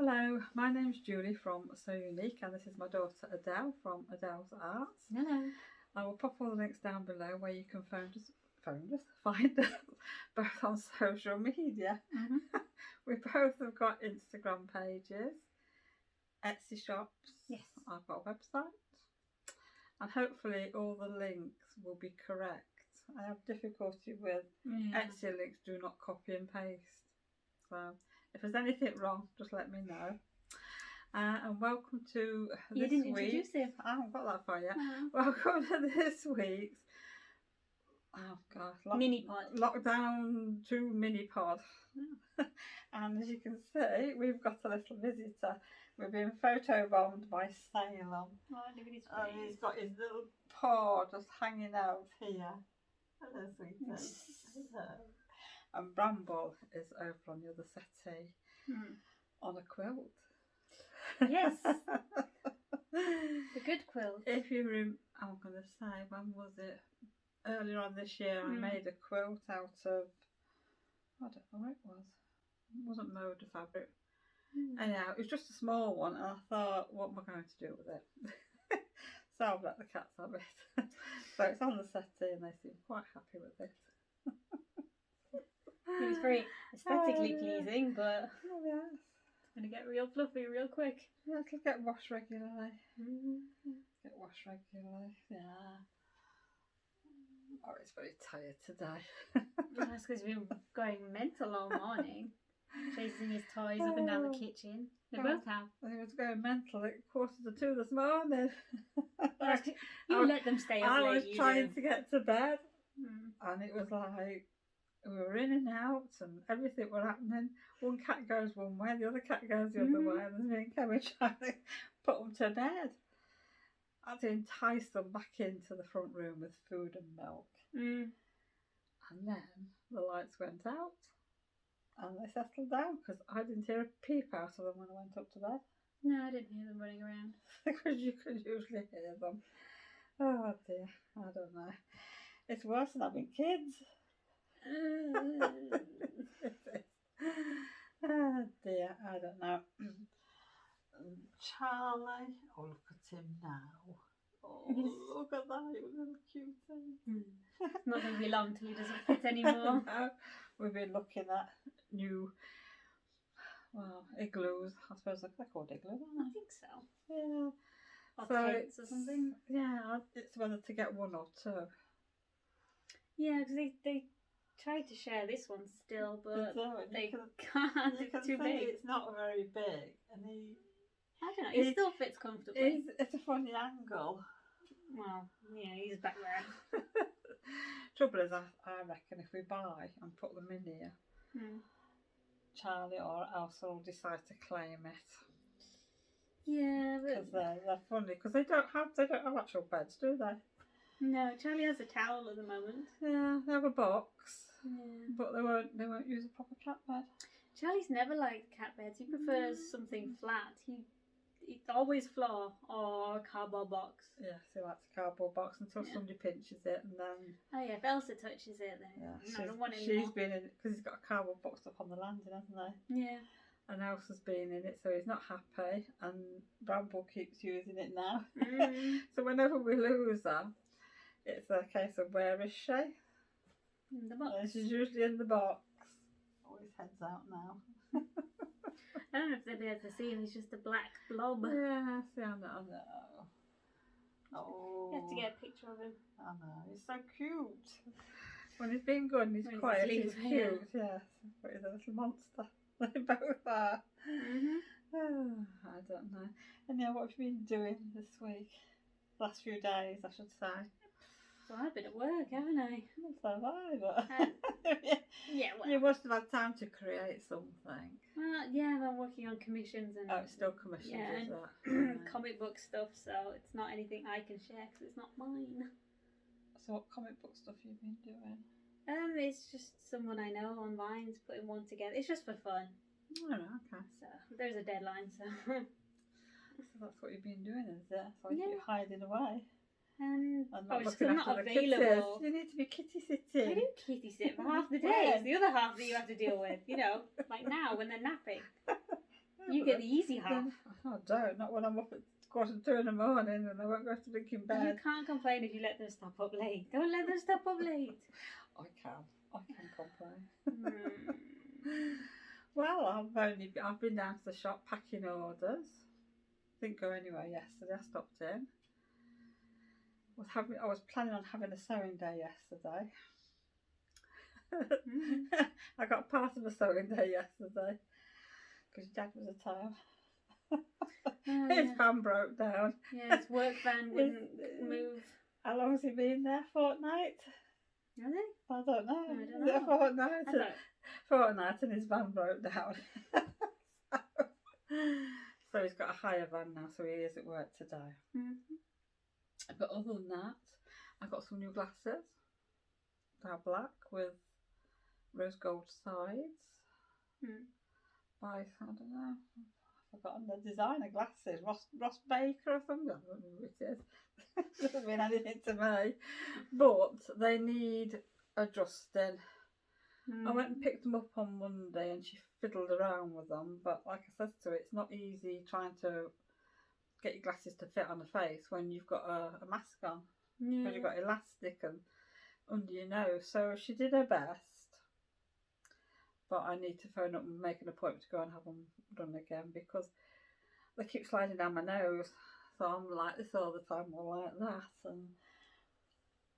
Hello, my name's Julie from salessewunique, and this is my daughter Adele from Adele's Arts. Hello. I will pop all the links down below where you can find us both on social media. We both have got Instagram pages, Etsy shops. Yes. I've got a website, and hopefully all the links will be correct. I have difficulty with Etsy links, do not copy and paste. So if there's anything wrong, just let me know. And welcome to You this didn't week. introduce him. I haven't got that far yet. Oh. Welcome to this week's Mini pod. Lockdown 2 mini pod. And as you can see, we've got a little visitor. We've been photobombed by Salem. Oh, look at his And face. he's got his little paw just hanging out here. Hello, sweetie. Hello. And Bramble is over on the other settee on a quilt. Yes. The good quilt. If you I'm going to say, when was it? Earlier on this year, I made a quilt out of, I don't know what it was. It wasn't motor fabric. Anyhow, it was just a small one, and I thought, what am I going to do with it? So I've let the cats have it. So it's on the settee, and they seem quite happy with it. It was very aesthetically pleasing, but Oh, yes. it's going to get real fluffy real quick. Yeah, it'll get washed regularly. Get washed regularly, yeah. Oh, it's very tired today. That's because we've been going mental all morning, chasing his toys up and down the kitchen. They both have. I was going mental at 1:45 this morning. You let them stay up I late. was you trying do. to get to bed, and it was like we were in and out, and everything were happening. One cat goes one way, the other cat goes the other way, and there's me and Kevin trying to put them to bed. I had to entice them back into the front room with food and milk. And then the lights went out and they settled down because I didn't hear a peep out of them when I went up to bed. No, I didn't hear them running around. Because you could usually hear them. Oh dear, I don't know. It's worse than having kids. Oh dear, I don't know. Charlie, oh look at him now. Oh, look at that, you little cutie. It's not going to be long till he doesn't fit anymore. No, we've been looking at new, igloos. I suppose they're called igloos, aren't I think so. they? Yeah. Or So tents or something. Yeah, it's whether to get one or two. Yeah, because they tried to share this one still, but they can't. You can It's too see big. it's not very big, and I don't know. He still fits comfortably. it's a funny angle. Well, yeah, he's back there. Trouble is, I reckon if we buy and put them in here, Charlie or Elsa will decide to claim it. Yeah, Because but they're funny. Because they don't have actual beds, do they? no, Charlie has a towel at the moment. Yeah, they have a box, Yeah. but they won't use a proper cat bed. Charlie's never liked cat beds. He prefers something flat. It's always floor or a cardboard box. Yes, he likes a cardboard box until somebody pinches it, and then Oh yeah, if Elsa touches it, then I don't want it she's anymore. been in it because he's got a cardboard box up on the landing, hasn't he? Yeah. And Elsa's been in it, so he's not happy, and Bramble keeps using it now. So whenever we lose her, it's a case of where is she? In the box. And she's usually in the box. Oh, his head's out now. I don't know if they'll be able to see him. He's just a black blob. Yeah, see, I know. Oh. You have to get a picture of him. I know, he's so cute. When he's being good and he's When he's quiet, asleep, he's cute, yes. But he's a little monster. They both are. Oh, I don't know. And yeah, what have you been doing this week? Last few days, I should say. Well, I've been at work, haven't I? So have I, but Yeah, well. you must have had time to create something. Well, yeah, I'm working on commissions and Oh, it's still commissioned, yeah, is and it? comic book stuff, so it's not anything I can share because it's not mine. So what comic book stuff have you been doing? It's just someone I know on Vine's putting one together. It's just for fun. Oh, okay. So there's a deadline, so. So that's what you've been doing, is it? So Yeah. you're hiding away. And not it's looking still not after the kitties. available. You need to be kitty I sitting. do kitty sit for half the day. When? It's the other half that you have to deal with, like now when they're napping. You get the easy half. I don't. Not when I'm up at 1:45 in the morning and I won't go to sleep in bed. You can't complain if you let them stop up late. Don't let them stop up late. I can complain. Well, I've been down to the shop packing orders. Didn't go anywhere yesterday. I stopped in. I was planning on having a sewing day yesterday. I got part of a sewing day yesterday because Dad was at home. His van broke down. Yeah, his work van wouldn't move. How long has he been there? Fortnight? Has he? I don't know. I don't Is it a know. fortnight? Fortnight and his van broke down. So he's got a hire van now, so he is at work today. But other than that, I got some new glasses. They're black with rose gold sides. By, I don't know, I've forgotten the designer glasses. Ross Baker or something. I don't know who it is. Doesn't mean anything to me. But they need adjusting. I went and picked them up on Monday and she fiddled around with them. But like I said to her, it's not easy trying to get your glasses to fit on the face when you've got a mask on. Because you've got elastic and under your nose. So she did her best. But I need to phone up and make an appointment to go and have them done again because they keep sliding down my nose. So I'm like this all the time or like that. And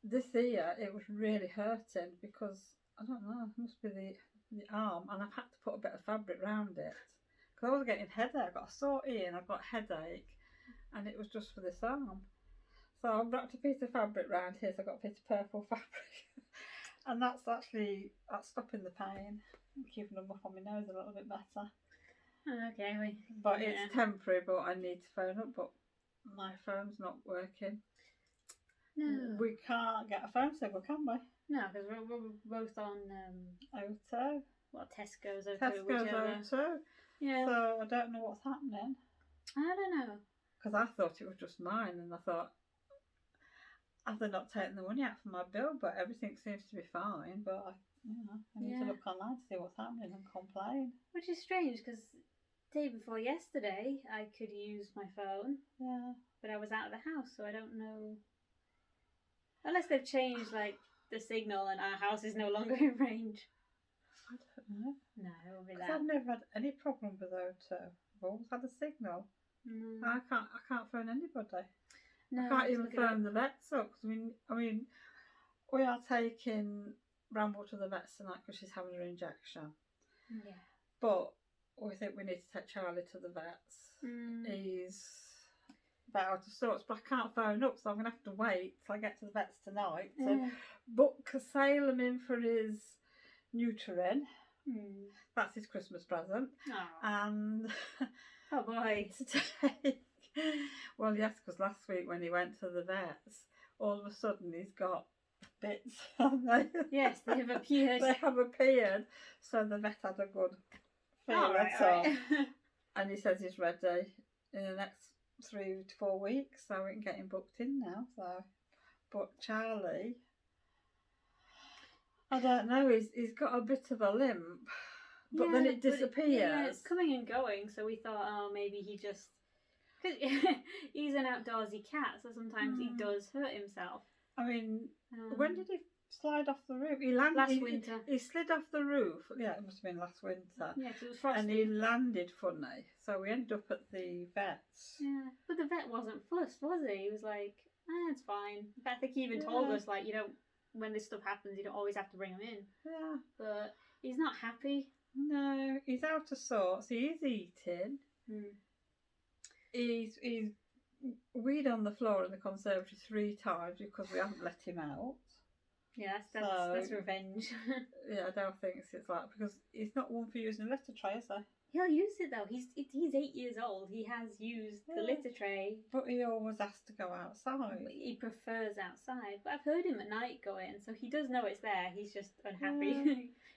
this ear, it was really hurting because, I don't know, it must be the arm. And I've had to put a bit of fabric around it. Because I was getting headache. I got a sore ear and I got headache. And it was just for this arm. So I wrapped a piece of fabric around here. So I got a piece of purple fabric. And that's stopping the pain. Keeping them up on my nose a little bit better. Okay. But it's temporary, but I need to phone up, but my phone's not working. No. We can't get a phone signal, can we? No, because we're both on O2. Well, Tesco's O2. Tesco's O2. Yeah. So I don't know what's happening. I don't know. Because I thought it was just mine, and I thought, have they not taken the money out for my bill? But everything seems to be fine, but I need to look online to see what's happening and complain. Which is strange because day before yesterday I could use my phone. Yeah. But I was out of the house, so I don't know. Unless they've changed like the signal and our house is no longer in range. I don't know. No, it won't be that. I've never had any problem with O2. I've always had a signal. I can't phone anybody. No, I can't even phone the vets up. I mean, we are taking Bramble to the vets tonight because she's having her injection. Yeah. But we think we need to take Charlie to the vets. He's about out of sorts, but I can't phone up, so I'm going to have to wait till I get to the vets tonight to book Salem in for his Nuturin. That's his Christmas present. And oh boy. Today, well, yes, because last week when he went to the vets, all of a sudden he's got bits on there. Yes, they have appeared. They have appeared. So the vet had a good feel at all. And he says he's ready in the next 3 to 4 weeks, so we can get him booked in now. So, but Charlie, I don't know. He's got a bit of a limp, but then it disappears. Yeah, it's coming and going. So we thought, oh, maybe he just, because he's an outdoorsy cat, so sometimes he does hurt himself. I mean, when did he slide off the roof? He landed last winter. He slid off the roof. Yeah, it must have been last winter. Yeah, 'cause it was frosty. And he landed funny, so we ended up at the vet's. Yeah, but the vet wasn't fussed, was he? He was like, it's fine. In fact, I think he even told us, like, you don't, when this stuff happens, you don't always have to bring him in. Yeah. But he's not happy. No, he's out of sorts. He is eating. He's weed on the floor in the conservatory 3 times because we haven't let him out. Yeah, that's revenge. Yeah, Adele thinks it's like, because he's not one for using a litter tray, is he? He'll use it though. He's 8 years old. He has used the litter tray. But he always has to go outside. He prefers outside. But I've heard him at night go in, so he does know it's there. He's just unhappy. Yeah.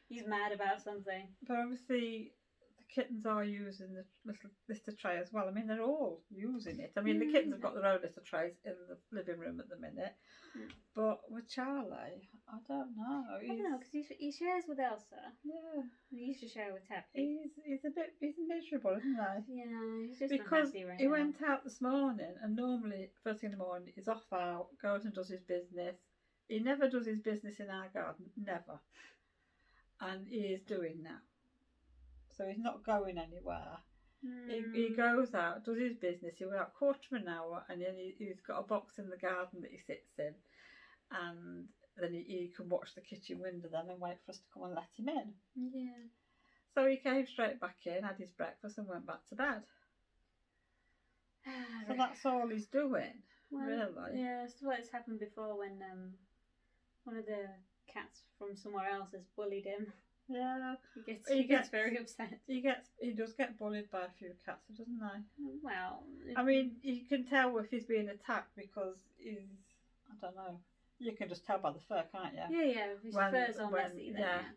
He's mad about something. But obviously, the kittens are using the little litter tray as well. I mean, they're all using it. I mean, the kittens have got their own litter trays in the living room at the minute. But with Charlie, I don't know. I don't know, because he shares with Elsa. Yeah. He used to share with Tappy. He's miserable, isn't he? Yeah, he's just because not happy right he now. went out this morning, and normally first thing in the morning he's off out, goes and does his business. He never does his business in our garden, never. And he is doing now. So he's not going anywhere. He goes out, does his business. He'll go out a quarter of an hour, and then he's got a box in the garden that he sits in, and then he can watch the kitchen window then and wait for us to come and let him in. Yeah. So he came straight back in, had his breakfast, and went back to bed. So that's all he's doing, really. Yeah, it's what's happened before when one of the cats from somewhere else has bullied him. Yeah, he gets very upset. He does get bullied by a few cats, doesn't he? Well, I mean, you can tell if he's being attacked because he's, I don't know. You can just tell by the fur, can't you? Yeah, his fur's all messy. Then, yeah.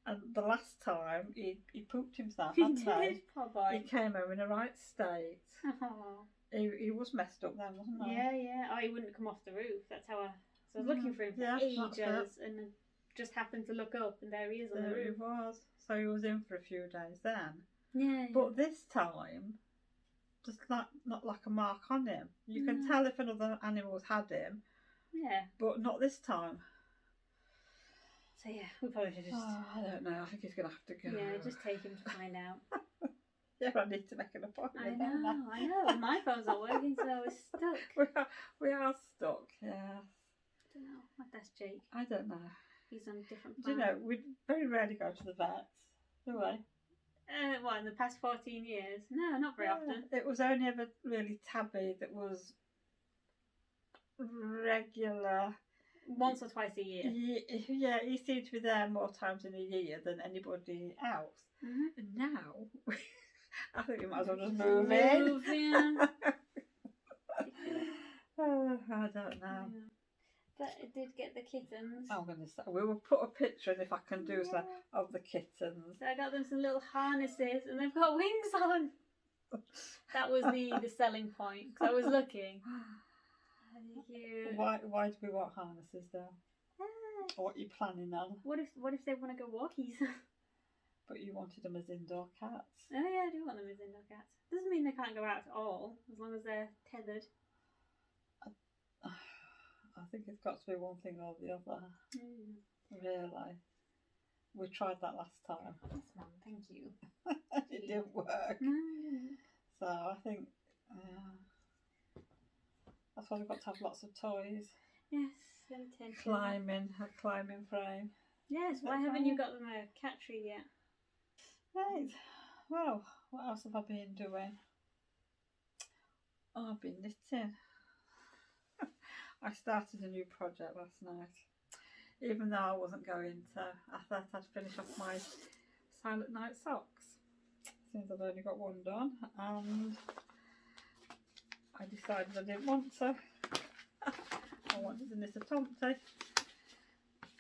And the last time he pooped himself. He did, poor boy. He came home in a right state. Oh. He was messed up then, wasn't he? Yeah. Oh, he wouldn't come off the roof. That's how I was looking for him for ages, and just happened to look up, and there he is on the roof. He was. So he was in for a few days then. Yeah. But this time, just not like a mark on him. You can tell if another animal's had him. Yeah. But not this time. So yeah, we probably should just... Oh, I don't know. I think he's going to have to go. Yeah, just take him to find out. Yeah, I need to make an appointment. I know. My phone's not working, so we're stuck. We are stuck, yeah. I don't know. I'd ask Jake. I don't know. He's on a different plan. Do you know, we very rarely go to the vets, do we? What, in the past 14 years? No, not very often. It was only ever really Tabby that was regular. Once or twice a year. Yeah, he seemed to be there more times in a year than anybody else. And now, I think we might as well just move in. Oh, I don't know. Yeah. But it did get the kittens. I'm going to say, we will put a picture in if I can do so of the kittens. So I got them some little harnesses and they've got wings on. That was the selling point. Because I was looking. Why do we want harnesses though? What are you planning on? What if they want to go walkies? But you wanted them as indoor cats. Oh yeah, I do want them as indoor cats. Doesn't mean they can't go out at all, as long as they're tethered. I think it's got to be one thing or the other. Really. We tried that last time. Yes, Mum, thank you. It didn't work. No, it didn't. So I think that's why we've got to have lots of toys. Yes, attention. A climbing frame. Yes, why haven't you got them a cat tree yet? Right. Well, what else have I been doing? Oh, I've been knitting. I started a new project last night. Even though I wasn't going to, I thought I'd finish off my Silent Night socks. Since I've only got one done, and I decided I didn't want to. I wanted to knit a tomty.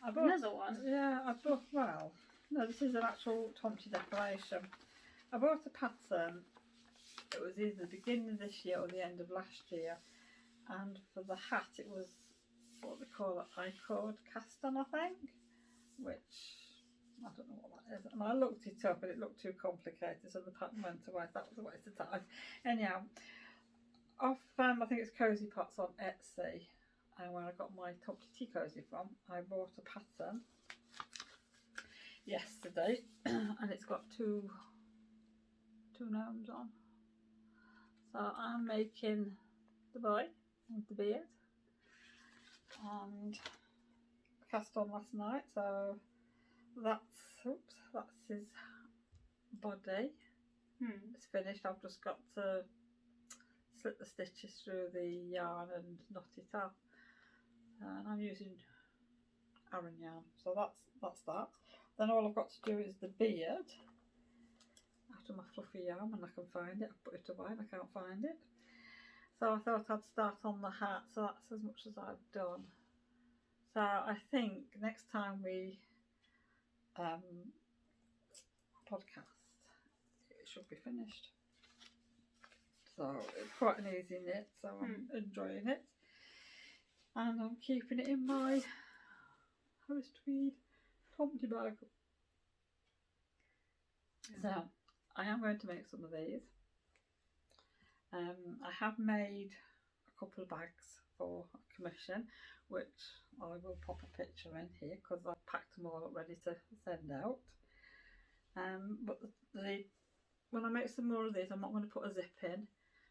Another one? Yeah, well, no, this is an actual tomty decoration. I bought a pattern. It was either the beginning of this year or the end of last year. And for the hat, it was what they call it, I-cord cast on, I think. Which, I don't know what that is. And I looked it up and it looked too complicated, so the pattern went away. That was a waste of time. Anyhow, off, I think it's Cozy Pots on Etsy. And where I got my Tomty Tea Cozy from, I bought a pattern yesterday, and it's got two gnomes on. So I'm making the boy with the beard, and cast on last night. So that's his body. It's finished. I've just got to slip the stitches through the yarn and knot it up. And I'm using Aran yarn, so that's that. Then all I've got to do is the beard. After my fluffy yarn, when I can find it, I put it away and I can't find it. So I thought I'd start on the hat, so that's as much as I've done. So I think next time we podcast, it should be finished. So it's quite an easy knit, so I'm enjoying it. And I'm keeping it in my Harris Tweed Tomty bag. So I am going to make some of these. I have made a couple of bags for a commission, which I will pop a picture in here because I've packed them all up ready to send out. But when I make some more of these, I'm not going to put a zip in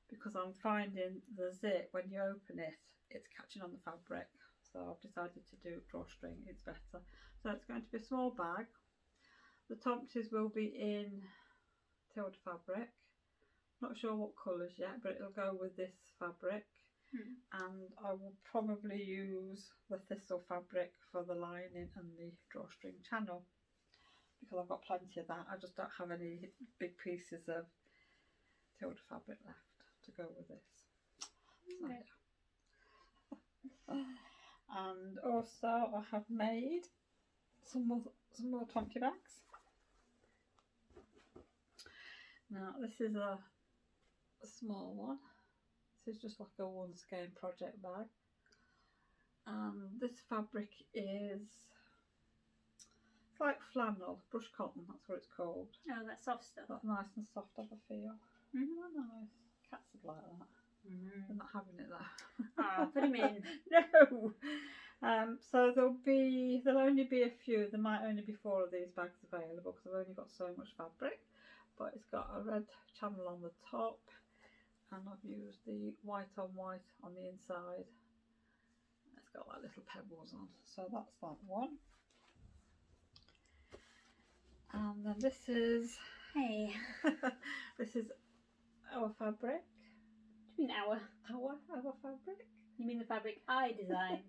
because I'm finding the zip, when you open it, it's catching on the fabric. So I've decided to do drawstring, it's better. So it's going to be a small bag. The tomties will be in tilled fabric. Not sure what colours yet, but it'll go with this fabric. And I will probably use the thistle fabric for the lining and the drawstring channel because I've got plenty of that. I just don't have any big pieces of tilled fabric left to go with this. Okay. So, yeah. And also I have made some more tomty bags. Now this is a small one. This is just like a one skein project bag. This fabric is, it's like flannel, brush cotton, that's what it's called. Oh, that soft stuff. That's nice and soft, I feel. Nice. Cats would like that. They're not having it though. Ah, put him in. No. So there'll only be a few. There might only be 4 of these bags available because I've only got so much fabric. But it's got a red channel on the top, and I've used the white on white on the inside. It's got like little pebbles on, so that's that one. And then this is this is our fabric. Do you mean our? Our fabric. You mean the fabric I designed?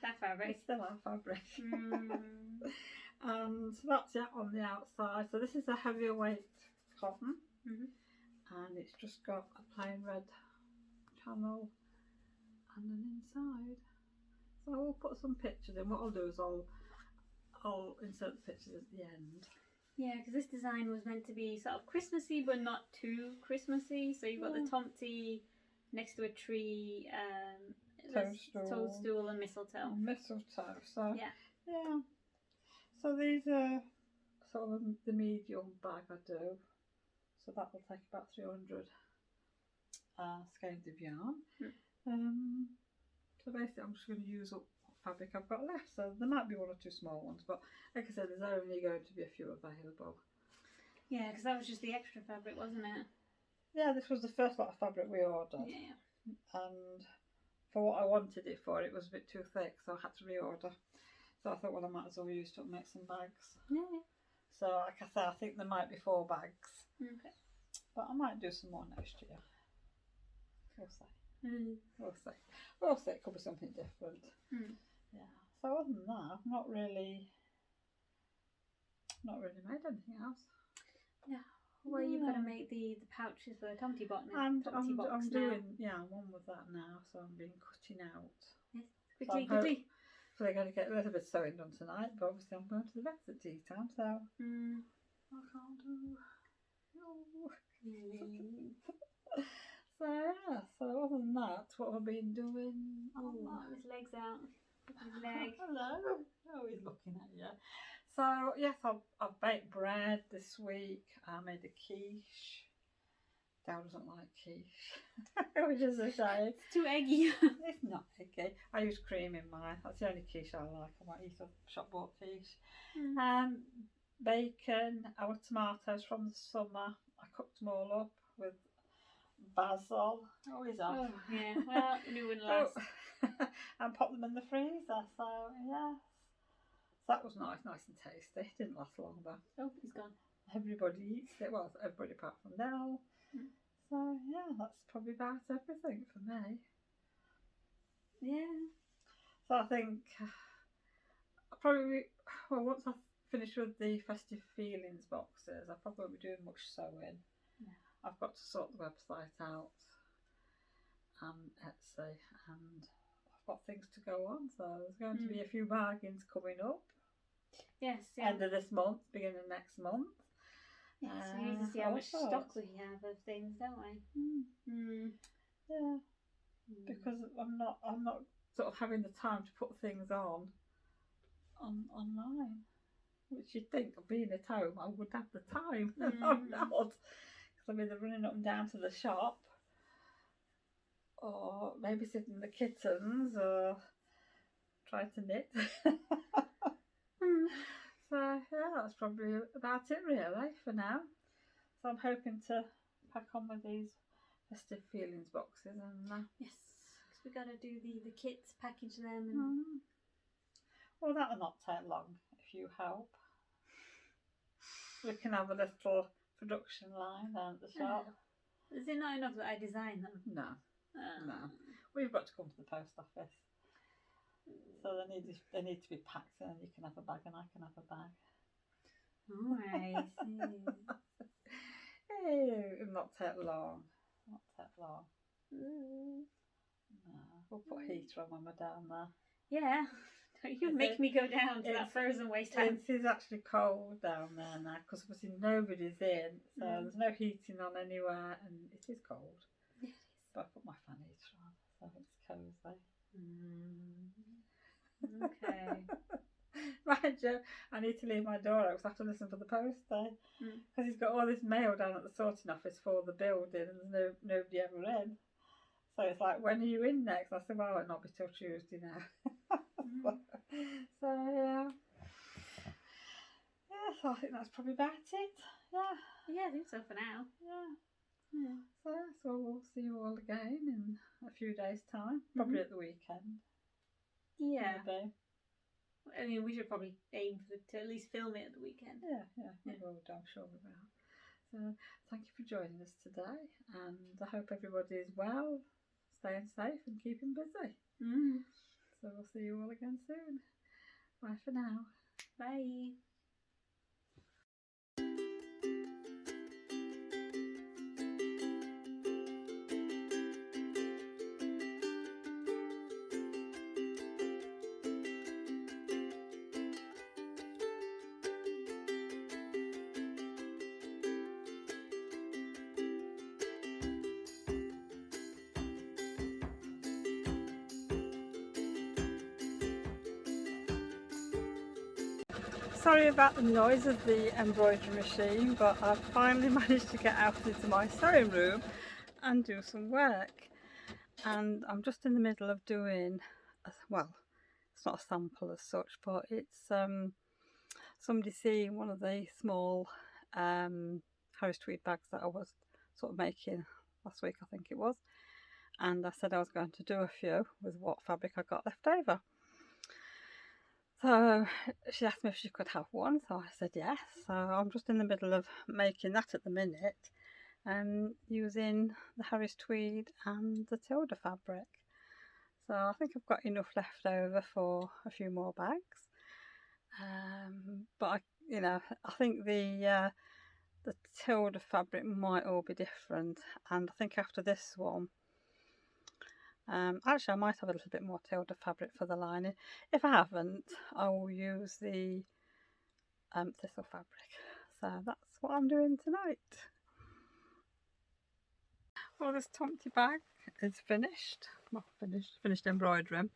That fabric. It's still our fabric. And so that's it on the outside. So this is a heavier weight cotton, and it's just got a plain red channel and an inside. So I will put some pictures in. What I'll do is I'll insert the pictures at the end. Yeah, because this design was meant to be sort of Christmassy, but not too Christmassy. So you've got the tomty next to a tree, toadstool and mistletoe. So yeah. So these are sort of the medium bag I do. So that will take about 300 skeins of yarn. So basically I'm just going to use up what fabric I've got left. So there might be 1 or 2 small ones, but like I said, there's only going to be a few available. Yeah, because that was just the extra fabric, wasn't it? Yeah, this was the first lot of fabric we ordered. Yeah. And for what I wanted it for, it was a bit too thick, so I had to reorder. So I thought, well, I might as well use it to make some bags. Yeah. So like I said, I think there might be 4 bags. Okay. But I might do some more next year. We'll see. We'll see. We'll see. It could be something different. Yeah. So other than that, I've not really made anything else. Yeah. Well, you've got to make the pouches for the tomty box now. I'm doing I'm on with that now. So I'm been cutting out. Yes. Quickly. So they're going to get a little bit of sewing done tonight, but obviously I'm going to the vets at tea time, so I can't do. So yeah, so other than that, what have I been doing? Oh, his leg's out. His leg. Hello. Oh, he's looking at you. So yes, I've baked bread this week. I made a quiche. Dad doesn't like quiche, which is a shame. It's too eggy. It's not eggy. I use cream in mine. That's the only quiche I like. I won't eat a shop bought quiche. Bacon, our tomatoes from the summer. I cooked them all up with basil. Always off. Oh, yeah. Well, it wouldn't last. And pop them in the freezer. So yes, so that was nice and tasty. It didn't last long though. Oh, he's gone. Everybody eats it. Well, everybody apart from Adele. So yeah, that's probably about everything for me. Yeah. So I think once I finish with the festive feelings boxes, I probably won't be doing much sewing. Yeah. I've got to sort the website out and Etsy, and I've got things to go on. So there's going to be a few bargains coming up. Yes. Yeah. End of this month, beginning of next month. Yes, we need to see how all much sorts. stock we have of things, don't we? Yeah, because I'm not sort of having the time to put things online, which you'd think, being at home, I would have the time. I'm not, because I'm either running up and down to the shop, or babysitting the kittens, or trying to knit. So yeah, that's probably about it really for now. So I'm hoping to pack on with these festive feelings boxes and yes, because we got to do the kits, package them, and well, that'll not take long if you help. We can have a little production line down at the shop. Is it not enough that I design them? No, no. We've got to come to the post office, so they need to be packed, and you can have a bag and I can have a bag. Oh, I see. It'll not take long. Not take long. No, we'll put a heater on when we're down there. Yeah. You make me go down to that frozen wasteland. It is actually cold down there now because obviously nobody's in, so there's no heating on anywhere, and it is cold. Yes. But I put my fan heater on, so it's cosy. Okay. Right, Joe, I need to leave my door open because I have to listen for the post there, because he's got all this mail down at the sorting office for the building, and there's nobody ever in. So it's like, when are you in next? I said, well, it'll not be till Tuesday now. So yeah, so I think that's probably about it. Yeah, I think so for now. So we'll see you all again in a few days' time, probably at the weekend. Yeah. Maybe. I mean, we should probably aim to at least film it at the weekend. Yeah, we will do, I'm sure we will. So thank you for joining us today, and I hope everybody is well, staying safe and keeping busy. So we'll see you all again soon. Bye for now. Bye. Sorry about the noise of the embroidery machine, but I've finally managed to get out into my sewing room and do some work. And I'm just in the middle of doing, well, it's not a sample as such, but it's somebody seeing one of the small Harris tweed bags that I was sort of making last week, I think it was. And I said I was going to do a few with what fabric I got left over. So she asked me if she could have one, so I said yes. So I'm just in the middle of making that at the minute, using the Harris tweed and the Tilda fabric. So I think I've got enough left over for a few more bags. But I think the Tilda fabric might all be different, and I think after this one, actually I might have a little bit more Tilda fabric for the lining. If I haven't, I will use the thistle fabric. So that's what I'm doing tonight. Well, this Tomty bag is finished. Well, finished embroidering.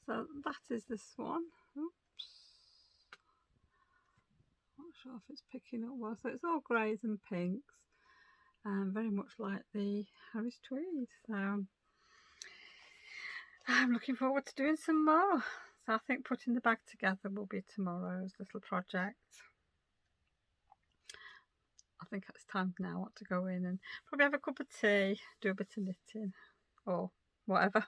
So that is this one. Oops. Not sure if it's picking up well. So it's all greys and pinks, very much like the Harris tweed. So I'm looking forward to doing some more. So I think putting the bag together will be tomorrow's little project. I think it's time now to go in and probably have a cup of tea, do a bit of knitting or whatever.